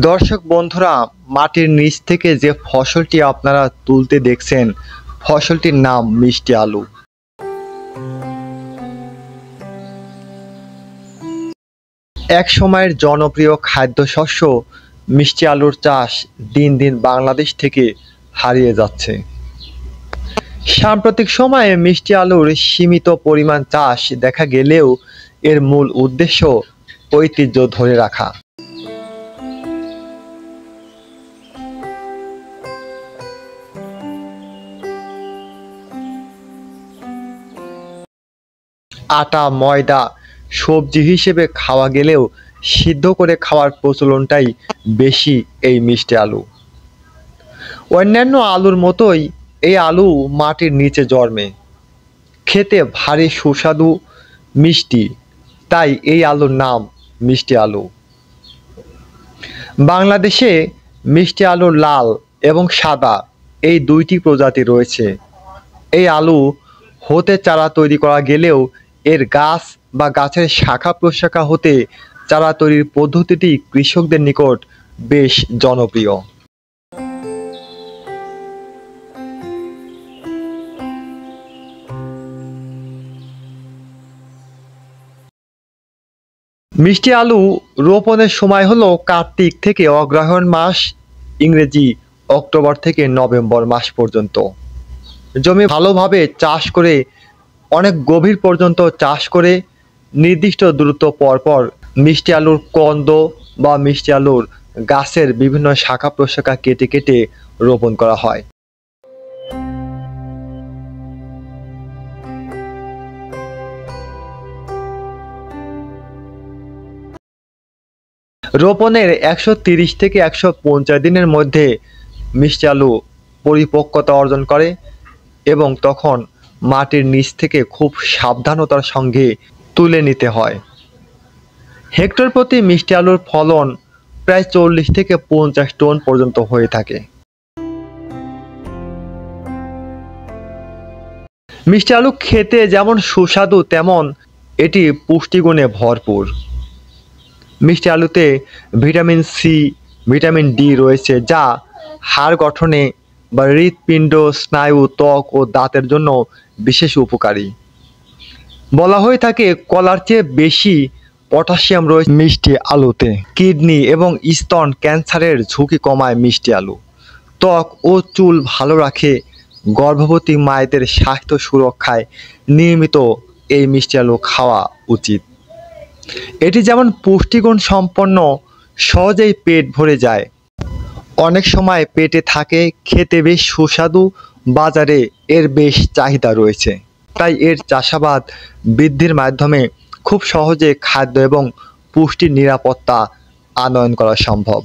দর্শক বন্ধুরা, মাটির নিচ থেকে যে ফসলটি আপনারা তুলতে দেখছেন, ফসলটির নাম মিষ্টি আলু। এক সময়ের জনপ্রিয় খাদ্যশস্য মিষ্টি আলুর চাষ দিন দিন বাংলাদেশ থেকে হারিয়ে যাচ্ছে। সাম্প্রতিক সময়ে মিষ্টি আলুর সীমিত পরিমাণ চাষ দেখা গেলেও এর মূল উদ্দেশ্য ঐতিহ্য ধরে রাখা। আটা, ময়দা, সবজি হিসেবে খাওয়া গেলেও সিদ্ধ করে খাওয়ার প্রচলনটাই বেশি এই মিষ্টি আলু। অন্যান্য আলুর মতোই এই আলু মাটির নিচে জন্মে, খেতে ভারী সুস্বাদু, মিষ্টি, তাই এই আলুর নাম মিষ্টি আলু। বাংলাদেশে মিষ্টি আলুর লাল এবং সাদা এই দুইটি প্রজাতি রয়েছে। এই আলু হতে চারা তৈরি করা গেলেও এর গাছ বা গাছের শাখা প্রশাখা হতে চারা তৈরির পদ্ধতিটি কৃষকদের নিকট বেশ জনপ্রিয়। মিষ্টি আলু রোপণের সময় হলো কার্তিক থেকে অগ্রহায়ণ মাস, ইংরেজি অক্টোবর থেকে নভেম্বর মাস পর্যন্ত। জমি ভালোভাবে চাষ করে অনেক গভীর পর্যন্ত চাষ করে নির্দিষ্ট দূরত্ব পরপর মিষ্টি আলুর কন্দ বা মিষ্টি আলুর গাছের বিভিন্ন শাখা প্রশাখা কেটে কেটে রোপণ করা হয়। রোপণের 130 থেকে 150 দিনের মধ্যে মিষ্টি আলু পরিপক্কতা অর্জন করে এবং তখন মাটির নিচ থেকে খুব সাবধানতার সঙ্গে তুলে নিতে হয়। হেক্টর প্রতি মিষ্টি আলুর ফলন প্রায় 40 থেকে 50 টন পর্যন্ত হয়ে থাকে। মিষ্টি আলু খেতে যেমন সুস্বাদু তেমন এটি পুষ্টিগুণে ভরপুর। মিষ্টি আলুতে ভিটামিন সি, ভিটামিন ডি রয়েছে, যা হাড় গঠনে বা হৃৎপিণ্ড, স্নায়ু, ত্বক ও দাঁতের জন্য বিশেষ উপকারী। বলা হয়ে থাকে কলার চেয়ে বেশি পটাশিয়াম রয়েছে মিষ্টি আলুতে। কিডনি এবং স্তন ক্যান্সারের ঝুঁকি কমায় মিষ্টি আলু। ত্বক ও চুল ভালো রাখে। গর্ভবতী মায়েদের স্বাস্থ্য সুরক্ষায় নিয়মিত এই মিষ্টি আলু খাওয়া উচিত। এটি যেমন পুষ্টিগুণ সম্পন্ন, সহজেই পেট ভরে যায়, অনেক সময় পেটে থাকে, খেতে বেশ সুস্বাদু, বাজারে এর বেশ চাহিদা রয়েছে। তাই এর চাষাবাদ বৃদ্ধির মাধ্যমে খুব সহজে খাদ্য এবং পুষ্টির নিরাপত্তা আনয়ন করা সম্ভব।